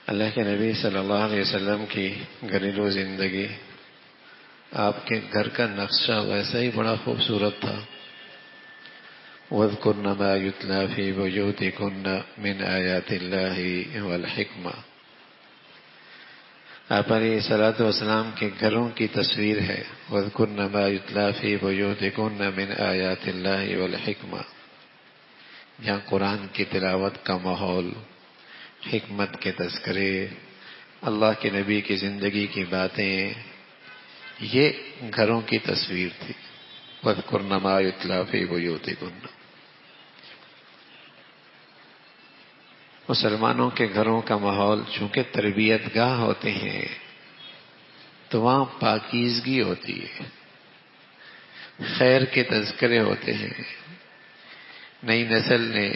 اللہ کے نبی صلی اللہ علیہ وسلم کی گھریلو زندگی، آپ کے گھر کا نقشہ ویسا ہی بڑا خوبصورت تھا۔ وَاذْكُرْنَ مَا يُتْلَى فِي بُيُوتِكُنَّ مِنْ آيَاتِ اللَّهِ وَالْحِكْمَةِ۔ آپ علیہ الصلوۃ والسلام کے گھروں کی تصویر ہے۔ وَاذْكُرْنَ مَا يُتْلَى فِي بُيُوتِكُنَّ مِنْ آيَاتِ اللَّهِ وَالْحِكْمَةِ، جہاں قرآن کی تلاوت کا ماحول، حکمت کے تذکرے، اللہ کے نبی کی زندگی کی باتیں، یہ گھروں کی تصویر تھی۔ وَاذْكُرْنَ مَا يُتْلَى فِي بُيُوتِكُنَّ۔ مسلمانوں کے گھروں کا ماحول چونکہ تربیت گاہ ہوتے ہیں تو وہاں پاکیزگی ہوتی ہے، خیر کے تذکرے ہوتے ہیں۔ نئی نسل نے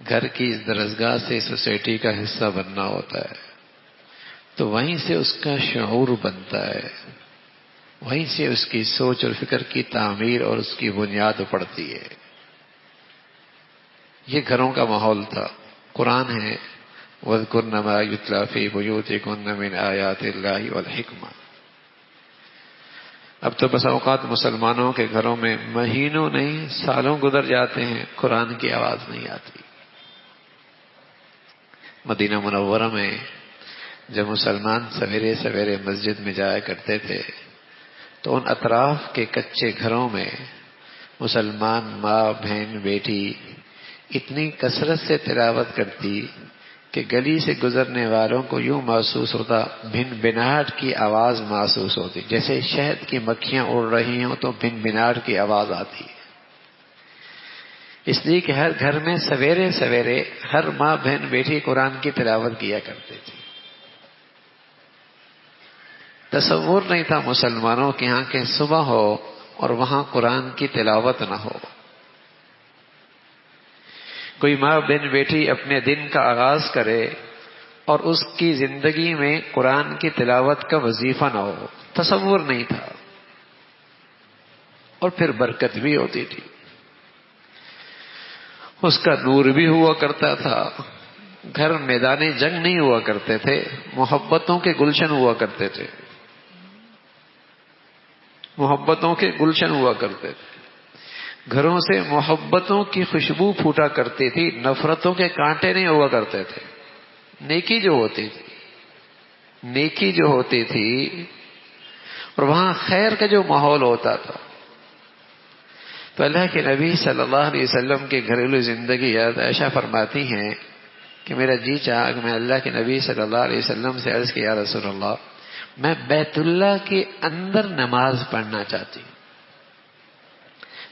گھر کی اس درسگاہ سے سوسائٹی کا حصہ بننا ہوتا ہے، تو وہیں سے اس کا شعور بنتا ہے، وہیں سے اس کی سوچ اور فکر کی تعمیر اور اس کی بنیاد پڑتی ہے۔ یہ گھروں کا ماحول تھا۔ قرآن ہے وَاذْكُرْنَ مَا يُتْلَى فِي بُيُوتِكُنَّ مِنْ آيَاتِ اللَّهِ وَالْحِكْمَةِ۔ اب تو بس اوقات مسلمانوں کے گھروں میں مہینوں نہیں سالوں گزر جاتے ہیں، قرآن کی آواز نہیں آتی۔ مدینہ منورہ میں جب مسلمان سویرے سویرے مسجد میں جایا کرتے تھے تو ان اطراف کے کچے گھروں میں مسلمان ماں بہن بیٹی اتنی کثرت سے تلاوت کرتی کہ گلی سے گزرنے والوں کو یوں محسوس ہوتا، بھن بھناہٹ کی آواز محسوس ہوتی، جیسے شہد کی مکھیاں اڑ رہی ہوں تو بھن بھناہٹ کی آواز آتی ہے۔ اس لیے کہ ہر گھر میں سویرے سویرے ہر ماں بہن بیٹی قرآن کی تلاوت کیا کرتے تھے۔ تصور نہیں تھا مسلمانوں کے یہاں کہ صبح ہو اور وہاں قرآن کی تلاوت نہ ہو۔ کوئی ماں بہن بیٹی اپنے دن کا آغاز کرے اور اس کی زندگی میں قرآن کی تلاوت کا وظیفہ نہ ہو، تصور نہیں تھا۔ اور پھر برکت بھی ہوتی تھی، اس کا نور بھی ہوا کرتا تھا۔ گھر میدان جنگ نہیں ہوا کرتے تھے، محبتوں کے گلشن ہوا کرتے تھے، محبتوں کے گلشن ہوا کرتے تھے۔ گھروں سے محبتوں کی خوشبو پھوٹا کرتی تھی، نفرتوں کے کانٹے نہیں ہوا کرتے تھے۔ نیکی جو ہوتی تھی، نیکی جو ہوتی تھی اور وہاں خیر کا جو ماحول ہوتا تھا۔ تو اللہ کے نبی صلی اللہ علیہ وسلم کی گھریلو زندگی یاد عائشہ فرماتی ہیں کہ میرا جی چاہا کہ میں اللہ کے نبی صلی اللہ علیہ وسلم سے عرض کیا، یا رسول اللہ، میں بیت اللہ کے اندر نماز پڑھنا چاہتی ہوں۔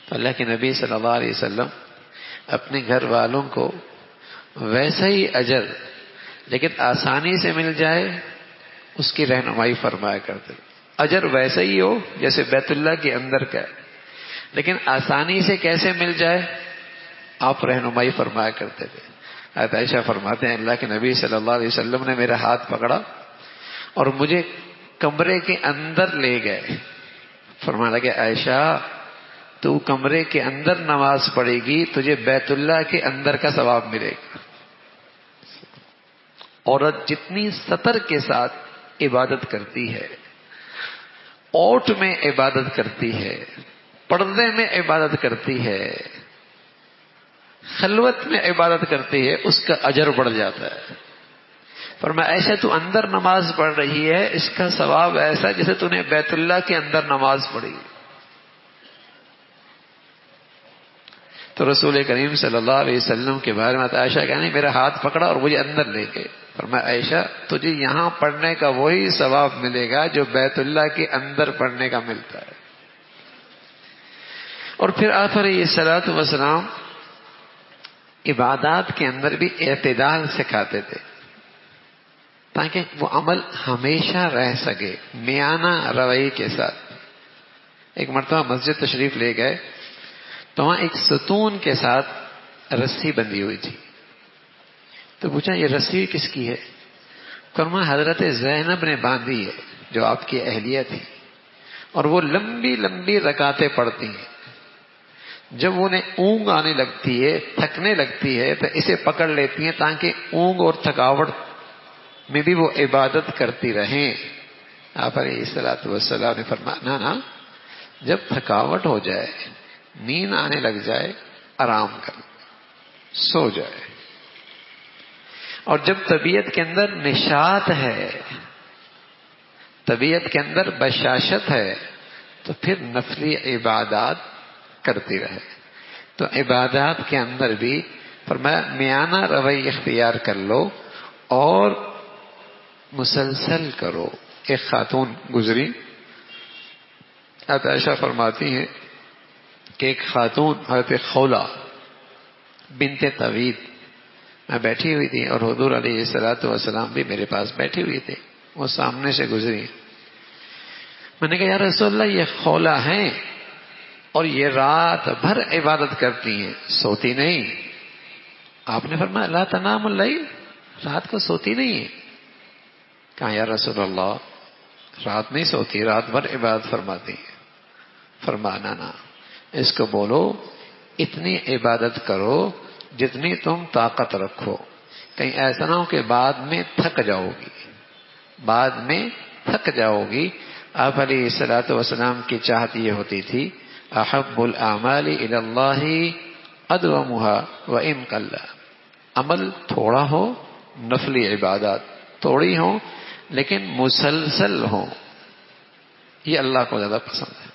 تو اللہ کے نبی صلی اللہ علیہ وسلم اپنے گھر والوں کو ویسا ہی اجر لیکن آسانی سے مل جائے اس کی رہنمائی فرمایا کرتے۔ اجر ویسا ہی ہو جیسے بیت اللہ کے اندر کا ہے، لیکن آسانی سے کیسے مل جائے آپ رہنمائی فرمایا کرتے تھے۔ حضرت عائشہ فرماتے ہیں اللہ کے نبی صلی اللہ علیہ وسلم نے میرا ہاتھ پکڑا اور مجھے کمرے کے اندر لے گئے۔ فرمانے لگے عائشہ تو کمرے کے اندر نماز پڑھے گی، تجھے بیت اللہ کے اندر کا ثواب ملے گا۔ عورت جتنی سطر کے ساتھ عبادت کرتی ہے، اوٹ میں عبادت کرتی ہے، پردے میں عبادت کرتی ہے، خلوت میں عبادت کرتی ہے، اس کا اجر بڑھ جاتا ہے۔ فرمایا ایسے تو اندر نماز پڑھ رہی ہے، اس کا ثواب ایسا جیسے تو نے بیت اللہ کے اندر نماز پڑھی۔ تو رسول کریم صلی اللہ علیہ وسلم کے بارے میں عائشہ کہنے میرا ہاتھ پکڑا اور مجھے اندر لے گئے۔ فرمایا عائشہ تجھے یہاں پڑھنے کا وہی ثواب ملے گا جو بیت اللہ کے اندر پڑھنے کا ملتا ہے۔ اور پھر آپ علیہ الصلوۃ والسلام عبادات کے اندر بھی اعتدال سکھاتے تھے تاکہ وہ عمل ہمیشہ رہ سکے، میانہ روی کے ساتھ۔ ایک مرتبہ مسجد تشریف لے گئے تو وہاں ایک ستون کے ساتھ رسی بندھی ہوئی تھی۔ تو پوچھا یہ رسی کس کی ہے؟ فرمایا حضرت زینب نے باندھی ہے جو آپ کی اہلیہ تھی، اور وہ لمبی لمبی رکعتیں پڑھتی ہیں۔ جب انہیں اونگ آنے لگتی ہے، تھکنے لگتی ہے تو اسے پکڑ لیتی ہیں تاکہ اونگ اور تھکاوٹ میں بھی وہ عبادت کرتی رہیں. آپ علیہ الصلوۃ والسلام نے فرمایا نا جب تھکاوٹ ہو جائے، نیند آنے لگ جائے، آرام کر، سو جائے. اور جب طبیعت کے اندر نشاط ہے، طبیعت کے اندر بشاشت ہے، تو پھر نفلی عبادات کرتی رہے. تو عبادات کے اندر بھی فرمایا میانہ روی اختیار کر لو اور مسلسل کرو. ایک خاتون گزری، عائشہ فرماتی ہیں کہ ایک خاتون حضرت خولہ بنت طویل میں بیٹھی ہوئی تھی اور حضور علیہ الصلوۃ والسلام بھی میرے پاس بیٹھی ہوئی تھی. وہ سامنے سے گزری. میں نے کہا یا رسول اللہ یہ خولہ ہیں اور یہ رات بھر عبادت کرتی ہیں، سوتی نہیں. آپ نے فرمایا لا تنام اللیل، رات کو سوتی نہیں ہے. کہا یا رسول اللہ رات نہیں سوتی، رات بھر عبادت فرماتی ہیں. فرمانا نا اس کو بولو اتنی عبادت کرو جتنی تم طاقت رکھو، کہیں ایسا نہ ہو کہ بعد میں تھک جاؤ گی، بعد میں تھک جاؤ گی. آپ علیہ الصلوۃ والسلام کی چاہت یہ ہوتی تھی احب الاعمال الی اللہ ادومها وان قل. عمل تھوڑا ہو، نفلی عبادات تھوڑی ہو لیکن مسلسل ہو، یہ اللہ کو زیادہ پسند ہے.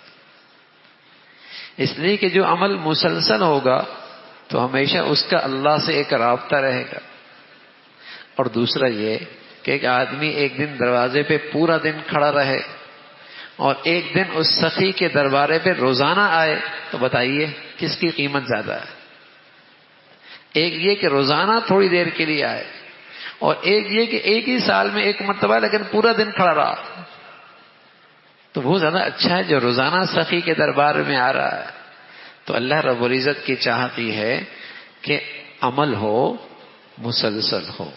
اس لیے کہ جو عمل مسلسل ہوگا تو ہمیشہ اس کا اللہ سے ایک رابطہ رہے گا. اور دوسرا یہ کہ ایک آدمی ایک دن دروازے پہ پورا دن کھڑا رہے اور ایک دن اس سخی کے دربارے پہ روزانہ آئے، تو بتائیے کس کی قیمت زیادہ ہے؟ ایک یہ کہ روزانہ تھوڑی دیر کے لیے آئے، اور ایک یہ کہ ایک ہی سال میں ایک مرتبہ لیکن پورا دن کھڑا رہا. تو وہ زیادہ اچھا ہے جو روزانہ سخی کے دربار میں آ رہا ہے. تو اللہ رب العزت کی چاہت یہ ہے کہ عمل ہو، مسلسل ہو،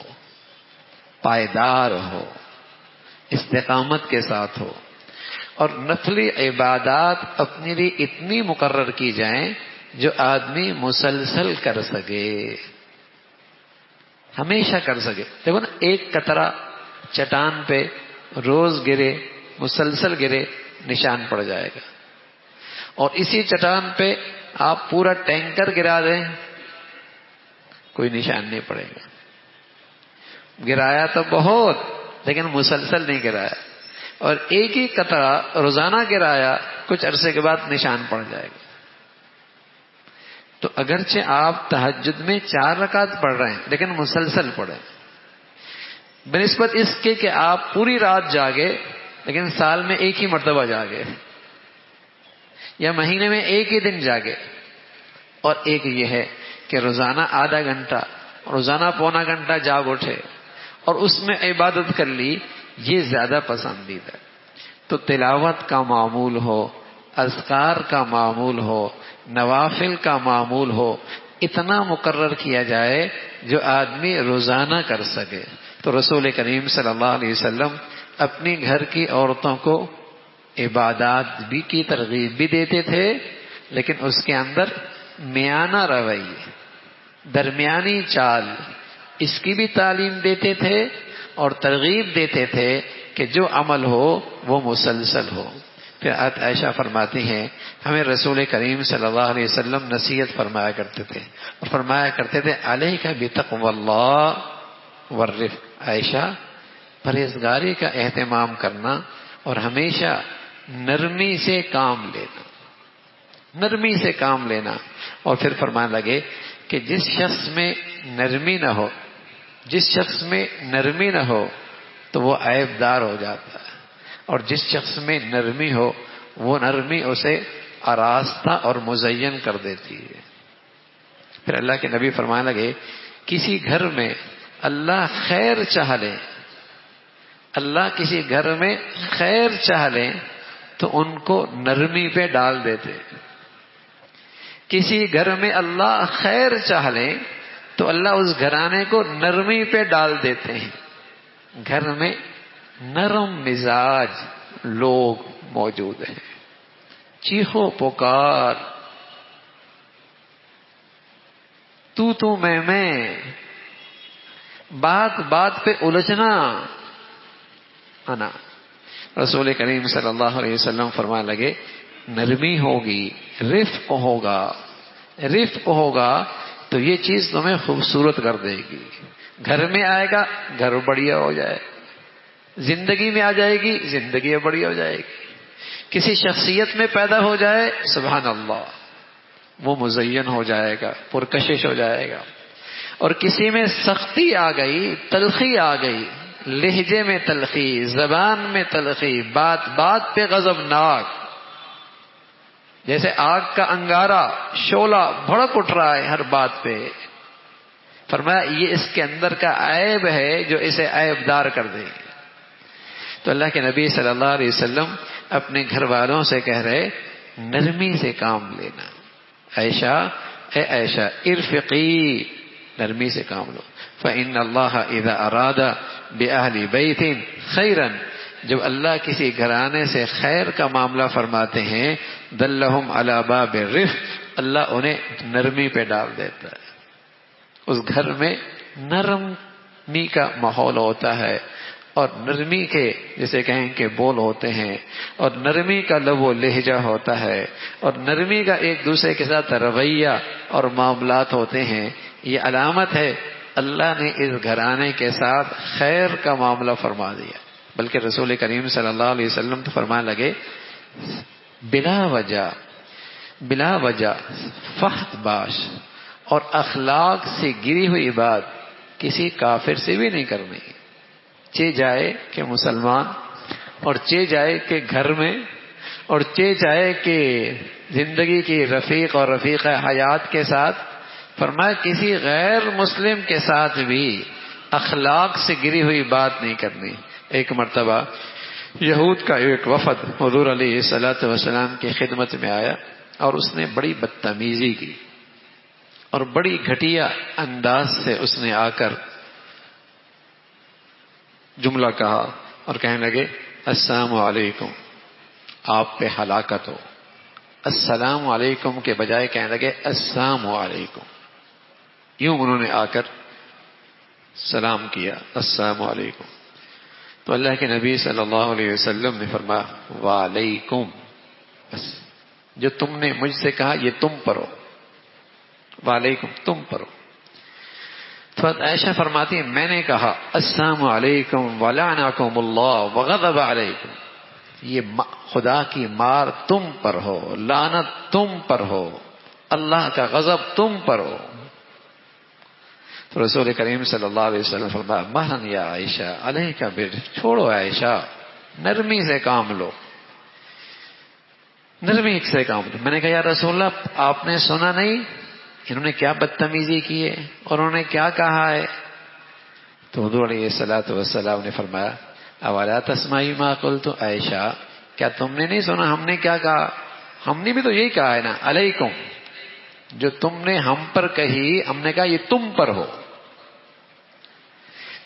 پائیدار ہو، استقامت کے ساتھ ہو. اور نفلی عبادات اپنے لیے اتنی مقرر کی جائیں جو آدمی مسلسل کر سکے، ہمیشہ کر سکے. دیکھو نا ایک قطرہ چٹان پہ روز گرے، مسلسل گرے، نشان پڑ جائے گا. اور اسی چٹان پہ آپ پورا ٹینکر گرا دیں کوئی نشان نہیں پڑے گا. گرایا تو بہت لیکن مسلسل نہیں گرایا. اور ایک ہی قطرہ روزانہ گرایا، کچھ عرصے کے بعد نشان پڑ جائے گا. تو اگرچہ آپ تہجد میں 4 رکعت پڑھ رہے ہیں لیکن مسلسل پڑھیں، بنسبت اس کے کہ آپ پوری رات جاگے لیکن سال میں ایک ہی مرتبہ جاگے، یا مہینے میں ایک ہی دن جاگے. اور ایک یہ ہے کہ روزانہ آدھا گھنٹہ، روزانہ پونا گھنٹہ جاگ اٹھے اور اس میں عبادت کر لی، یہ زیادہ پسندیدہ. تو تلاوت کا معمول ہو، اذکار کا معمول ہو، نوافل کا معمول ہو، اتنا مقرر کیا جائے جو آدمی روزانہ کر سکے. تو رسول کریم صلی اللہ علیہ وسلم اپنی گھر کی عورتوں کو عبادات بھی کی ترغیب بھی دیتے تھے، لیکن اس کے اندر میانہ رویے، درمیانی چال، اس کی بھی تعلیم دیتے تھے اور ترغیب دیتے تھے کہ جو عمل ہو وہ مسلسل ہو. پھر عائشہ فرماتی ہیں ہمیں رسول کریم صلی اللہ علیہ وسلم نصیحت فرمایا کرتے تھے اور فرمایا کرتے تھے علیک بتقوی اللہ والرفق. عائشہ پرہیزگاری کا اہتمام کرنا اور ہمیشہ نرمی سے کام لینا، نرمی سے کام لینا. اور پھر فرمانے لگے کہ جس شخص میں نرمی نہ ہو، جس شخص میں نرمی نہ ہو تو وہ عیب دار ہو جاتا ہے، اور جس شخص میں نرمی ہو وہ نرمی اسے آراستہ اور مزین کر دیتی ہے. پھر اللہ کے نبی فرمانے لگے کسی گھر میں اللہ خیر چاہ لے، اللہ کسی گھر میں خیر چاہ لیں تو ان کو نرمی پہ ڈال دیتے. کسی گھر میں اللہ خیر چاہ لیں تو اللہ اس گھرانے کو نرمی پہ ڈال دیتے ہیں. گھر میں نرم مزاج لوگ موجود ہیں، چیخو پکار، تو میں، بات بات پہ الجھنا آنا. رسول کریم صلی اللہ علیہ وسلم فرمانے لگے نرمی ہوگی، رفق ہوگا، رفق ہوگا تو یہ چیز تمہیں خوبصورت کر دے گی. گھر میں آئے گا گھر بڑھیا ہو جائے، زندگی میں آ جائے گی زندگی بڑھیا ہو جائے گی. کسی شخصیت میں پیدا ہو جائے سبحان اللہ وہ مزین ہو جائے گا، پرکشش ہو جائے گا. اور کسی میں سختی آ گئی، تلخی آ گئی، لہجے میں تلخی، زبان میں تلخی، بات بات پہ غضبناک، جیسے آگ کا انگارہ شعلہ بھڑک اٹھ رہا ہے ہر بات پہ. فرمایا یہ اس کے اندر کا عیب ہے جو اسے عیب دار کر دے. تو اللہ کے نبی صلی اللہ علیہ وسلم اپنے گھر والوں سے کہہ رہے نرمی سے کام لینا. عائشہ اے عائشہ ارفقی، نرمی سے کام لو. فإن اللہ اذا اراد بأہل بیت خیرا، جب اللہ کسی گھرانے سے خیر کا معاملہ فرماتے ہیں دلہم علی باب الرفق، اللہ انہیں نرمی پہ ڈال دیتا ہے. اس گھر میں نرمی کا ماحول ہوتا ہے، اور نرمی کے جسے کہیں کہ بول ہوتے ہیں، اور نرمی کا لب و لہجہ ہوتا ہے، اور نرمی کا ایک دوسرے کے ساتھ رویہ اور معاملات ہوتے ہیں. یہ علامت ہے اللہ نے اس گھرانے کے ساتھ خیر کا معاملہ فرما دیا. بلکہ رسول کریم صلی اللہ علیہ وسلم تو فرمانے لگے بلا وجہ فحت باش، اور اخلاق سے گری ہوئی بات کسی کافر سے بھی نہیں کرنی. چے جائے کہ مسلمان، اور چے جائے کہ گھر میں، اور چے جائے کہ زندگی کی رفیق اور رفیق حیات کے ساتھ. فرمایا کسی غیر مسلم کے ساتھ بھی اخلاق سے گری ہوئی بات نہیں کرنی. ایک مرتبہ یہود کا ایک وفد حضور علیہ الصلوۃ والسلام کی خدمت میں آیا، اور اس نے بڑی بدتمیزی کی اور بڑی گھٹیا انداز سے اس نے آ کر جملہ کہا اور کہنے لگے السلام علیکم، آپ پہ ہلاکت ہو. السلام علیکم کے بجائے کہنے لگے السلام علیکم. یوں انہوں نے آ کر سلام کیا السلام علیکم. تو اللہ کے نبی صلی اللہ علیہ وسلم نے فرمایا وعلیکم، بس جو تم نے مجھ سے کہا یہ تم پر ہو، وعلیکم تم پر ہو. تو عائشہ فرماتی ہے میں نے کہا السلام علیکم ولعنکم اللہ وغضب علیکم، یہ خدا کی مار تم پر ہو، لعنت تم پر ہو، اللہ کا غضب تم پر ہو. تو رسول کریم صلی اللہ علیہ وسلم فرمایا مہن یا عائشہ علیہ کا بر، چھوڑو عائشہ، نرمی سے کام لو، نرمی سے کام لو. میں نے کہا یا رسول اللہ آپ نے سنا نہیں انہوں نے کیا بدتمیزی کی ہے اور انہوں نے کیا کہا ہے؟ تو حضور علیہ الصلوۃ والسلام نے فرمایا اولا تسمعی ما قلت عائشہ، کیا تم نے نہیں سنا ہم نے کیا کہا؟ ہم نے بھی تو یہی کہا ہے نا علیکم، جو تم نے ہم پر کہی ہم نے کہا یہ تم پر ہو.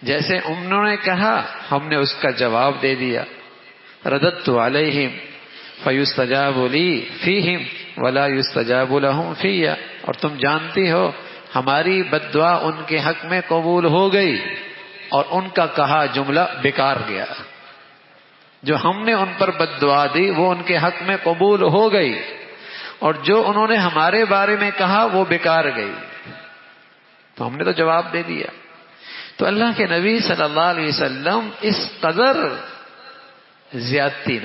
جیسے انہوں نے کہا ہم نے اس کا جواب دے دیا. رددت علیہم فیستجاب لی فیہم ولا یستجاب لہم فیہ، اور تم جانتی ہو ہماری بد دعا ان کے حق میں قبول ہو گئی اور ان کا کہا جملہ بیکار گیا. جو ہم نے ان پر بد دعا دی وہ ان کے حق میں قبول ہو گئی، اور جو انہوں نے ہمارے بارے میں کہا وہ بیکار گئی. تو ہم نے تو جواب دے دیا. تو اللہ کے نبی صلی اللہ علیہ وسلم اس قدر زیادتی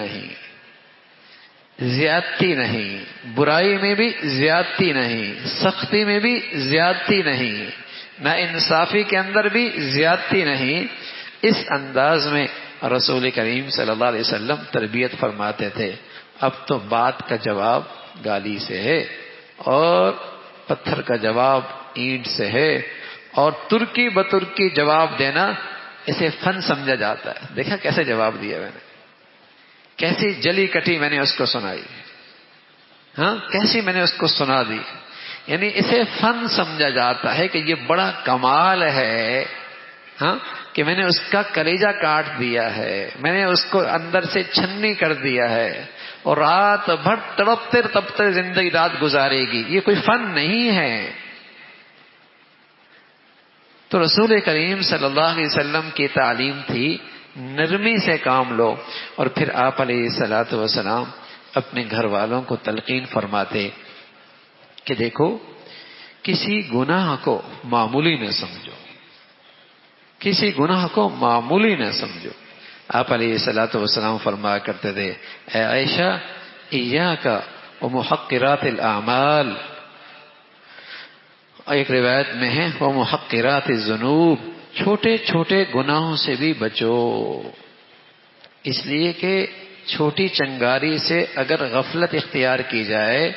نہیں، برائی میں بھی زیادتی نہیں، سختی میں بھی زیادتی نہیں، نہ انصافی کے اندر بھی زیادتی نہیں. اس انداز میں رسول کریم صلی اللہ علیہ وسلم تربیت فرماتے تھے. اب تو بات کا جواب گالی سے ہے، اور پتھر کا جواب اینٹ سے ہے، اور ترکی بترکی جواب دینا اسے فن سمجھا جاتا ہے. دیکھا کیسے جواب دیا میں نے، کیسی جلی کٹی میں نے اس کو سنائی، ہاں کیسی میں نے اس کو سنا دی. یعنی اسے فن سمجھا جاتا ہے کہ یہ بڑا کمال ہے، ہاں کہ میں نے اس کا کلیجہ کاٹ دیا ہے، میں نے اس کو اندر سے چھنی کر دیا ہے، اور رات بھر تڑپتے تڑپتے زندگی رات گزارے گی. یہ کوئی فن نہیں ہے. تو رسول کریم صلی اللہ علیہ وسلم کی تعلیم تھی نرمی سے کام لو. اور پھر آپ علیہ الصلوۃ والسلام اپنے گھر والوں کو تلقین فرماتے کہ دیکھو کسی گناہ کو معمولی نہ سمجھو، کسی گناہ کو معمولی نہ سمجھو. آپ علیہ الصلوۃ والسلام فرمایا کرتے تھے اے عائشہ ایاک ومحقرات الاعمال، ایک روایت میں ہے ومحقرات الذنوب، چھوٹے چھوٹے گناہوں سے بھی بچو. اس لیے کہ چھوٹی چنگاری سے اگر غفلت اختیار کی جائے،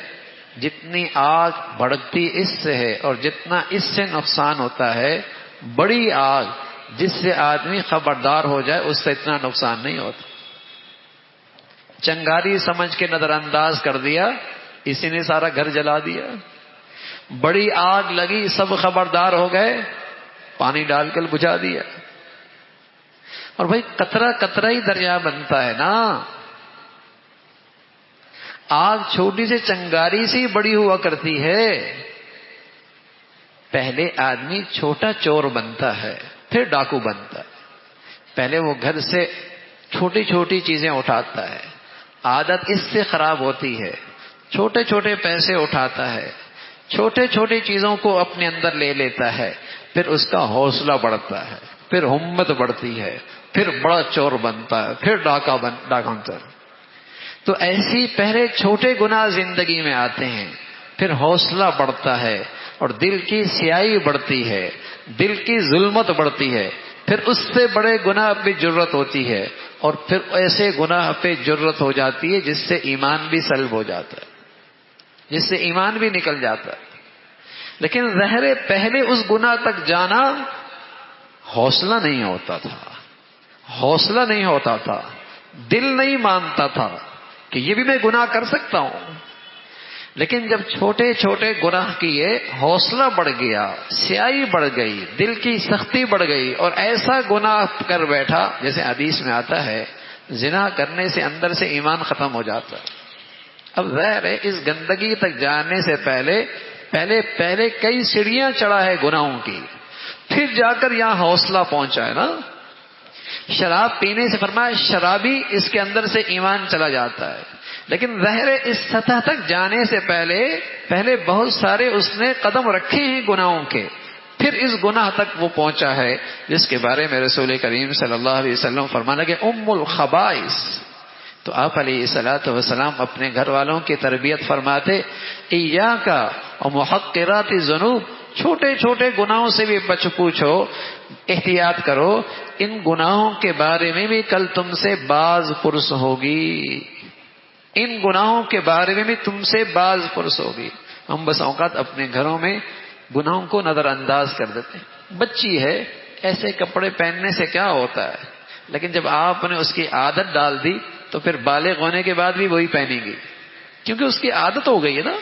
جتنی آگ بھڑکتی اس سے ہے اور جتنا اس سے نقصان ہوتا ہے، بڑی آگ جس سے آدمی خبردار ہو جائے اس سے اتنا نقصان نہیں ہوتا. چنگاری سمجھ کے نظر انداز کر دیا، اسی نے سارا گھر جلا دیا. بڑی آگ لگی، سب خبردار ہو گئے، پانی ڈال کر بجھا دیا. اور بھائی قطرہ قطرہ ہی دریا بنتا ہے نا. آگ چھوٹی سے چنگاری سے ہی بڑی ہوا کرتی ہے. پہلے آدمی چھوٹا چور بنتا ہے پھر ڈاکو بنتا ہے. پہلے وہ گھر سے چھوٹی چھوٹی چیزیں اٹھاتا ہے، عادت اس سے خراب ہوتی ہے، چھوٹے چھوٹے پیسے اٹھاتا ہے، چھوٹے چھوٹی چیزوں کو اپنے اندر لے لیتا ہے، پھر اس کا حوصلہ بڑھتا ہے، پھر ہمت بڑھتی ہے، پھر بڑا چور بنتا ہے، پھر ڈاکا بنتا ہے. تو ایسی پہلے چھوٹے گناہ زندگی میں آتے ہیں، پھر حوصلہ بڑھتا ہے اور دل کی سیاہی بڑھتی ہے، دل کی ظلمت بڑھتی ہے، پھر اس سے بڑے گناہ پہ جرت ہوتی ہے، اور پھر ایسے گناہ پہ جرت ہو جاتی ہے جس سے ایمان بھی سلب ہو جاتا ہے، جس سے ایمان بھی نکل جاتا ہے. لیکن ظاہر پہلے اس گناہ تک جانا حوصلہ نہیں ہوتا تھا، حوصلہ نہیں ہوتا تھا، دل نہیں مانتا تھا کہ یہ بھی میں گناہ کر سکتا ہوں. لیکن جب چھوٹے چھوٹے گناہ کیے، حوصلہ بڑھ گیا، سیاہی بڑھ گئی، دل کی سختی بڑھ گئی، اور ایسا گناہ کر بیٹھا جیسے حدیث میں آتا ہے زنا کرنے سے اندر سے ایمان ختم ہو جاتا ہے. اب ظاہر ہے اس گندگی تک جانے سے پہلے کئی سیڑھیاں چڑھا ہے گناہوں کی، پھر جا کر یہاں حوصلہ پہنچا ہے نا. شراب پینے سے فرمایا شرابی اس کے اندر سے ایمان چلا جاتا ہے. لیکن ظاہر اس سطح تک جانے سے پہلے بہت سارے اس نے قدم رکھے ہیں گناہوں کے، پھر اس گناہ تک وہ پہنچا ہے جس کے بارے میں رسول کریم صلی اللہ علیہ وسلم فرمانا کہ ام الخبائث. تو آپ علیہ الصلوۃ والسلام اپنے گھر والوں کی تربیت فرماتے ایاک ومحقرات الذنوب، چھوٹے چھوٹے گناہوں سے بھی بچ پوچھو، احتیاط کرو، ان گناہوں کے بارے میں بھی کل تم سے باز پرس ہوگی، ان گناہوں کے بارے میں بھی تم سے باز پرس ہوگی. ہم بس اوقات اپنے گھروں میں گناہوں کو نظر انداز کر دیتے ہیں. بچی ہے، ایسے کپڑے پہننے سے کیا ہوتا ہے، لیکن جب آپ نے اس کی عادت ڈال دی تو پھر بالغ ہونے کے بعد بھی وہی پہنے گی، کیونکہ اس کی عادت ہو گئی ہے نا.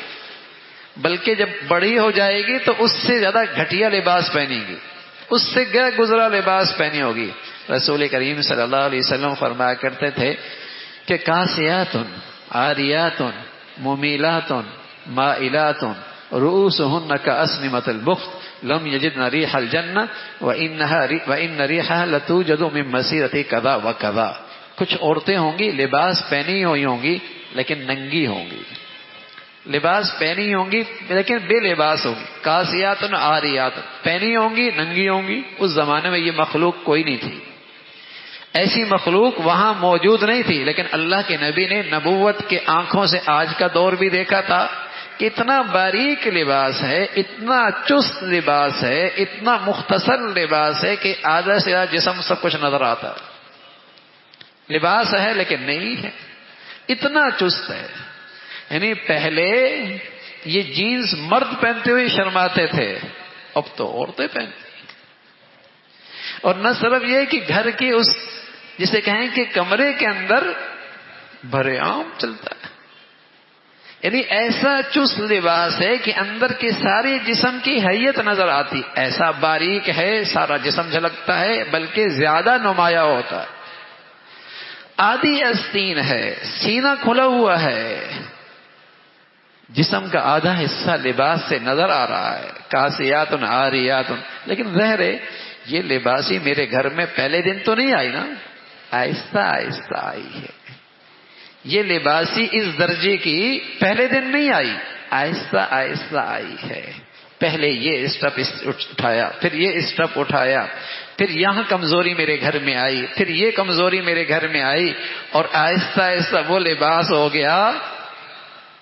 بلکہ جب بڑی ہو جائے گی تو اس سے زیادہ گھٹیا لباس پہنے گی، اس سے غیر گزرا لباس پہنی ہوگی. رسول کریم صلی اللہ علیہ وسلم فرمایا کرتے تھے کہ کاسیات عاریات ممیلات مائلات رؤوسهن كأسنمة البخت لم يجدن ريح الجنة وإن ريحها لتوجد من مسيرة كذا وكذا. کچھ عورتیں ہوں گی لباس پہنی ہوئی ہوں گی لیکن ننگی ہوں گی، لباس پہنی ہوں گی لیکن بے لباس ہوں گی. کاسیات عاریات، پہنی ہوں گی ننگی ہوں گی. اس زمانے میں یہ مخلوق کوئی نہیں تھی، ایسی مخلوق وہاں موجود نہیں تھی. لیکن اللہ کے نبی نے نبوت کے آنکھوں سے آج کا دور بھی دیکھا تھا کہ اتنا باریک لباس ہے، اتنا چست لباس ہے، اتنا مختصر لباس ہے کہ آدھا سے آدھا جسم سب کچھ نظر آتا ہے. لباس ہے لیکن نہیں ہے، اتنا چست ہے. یعنی پہلے یہ جینز مرد پہنتے ہوئے شرماتے تھے، اب تو عورتیں پہنتی. اور نہ صرف یہ کہ گھر کی اس جسے کہیں کہ کمرے کے اندر بھرے عام چلتا ہے. یعنی ایسا چست لباس ہے کہ اندر کے سارے جسم کی حیت نظر آتی، ایسا باریک ہے، سارا جسم جھلکتا ہے، بلکہ زیادہ نمایاں ہوتا ہے. آدھی آستین ہے، سینہ کھلا ہوا ہے، جسم کا آدھا حصہ لباس سے نظر آ رہا ہے، کاسیات عاریات، لیکن ظاہر ہے یہ لباسی میرے گھر میں پہلے دن تو نہیں آئی نا، آہستہ آہستہ آئی ہے۔ یہ لباسی اس درجے کی پہلے دن نہیں آئی، آہستہ آہستہ آئی ہے۔ پہلے یہ اسٹیپ اٹھایا، پھر یہ اسٹیپ اٹھایا، پھر یہاں کمزوری میرے گھر میں آئی، پھر یہ کمزوری میرے گھر میں آئی، اور آہستہ آہستہ وہ لباس ہو گیا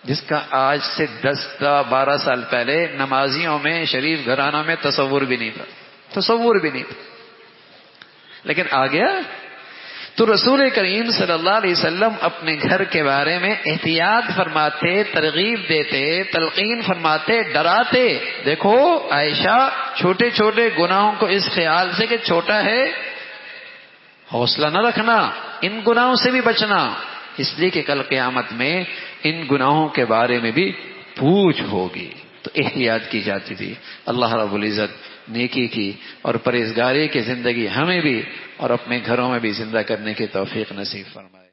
جس کا آج سے 10-12 سال پہلے نمازیوں میں، شریف گھرانوں میں تصور بھی نہیں تھا، لیکن آ گیا۔ تو رسول کریم صلی اللہ علیہ وسلم اپنے گھر کے بارے میں احتیاط فرماتے، ترغیب دیتے، تلقین فرماتے، ڈراتے۔ دیکھو عائشہ، چھوٹے چھوٹے گناہوں کو اس خیال سے کہ چھوٹا ہے حوصلہ نہ رکھنا، ان گناہوں سے بھی بچنا، اس لیے کہ کل قیامت میں ان گناہوں کے بارے میں بھی پوچھ ہوگی، تو احتیاط کی جاتی تھی۔ اللہ رب العزت نیکی کی اور پرہیزگاری کی زندگی ہمیں بھی اور اپنے گھروں میں بھی زندہ کرنے کی توفیق نصیب فرمائے۔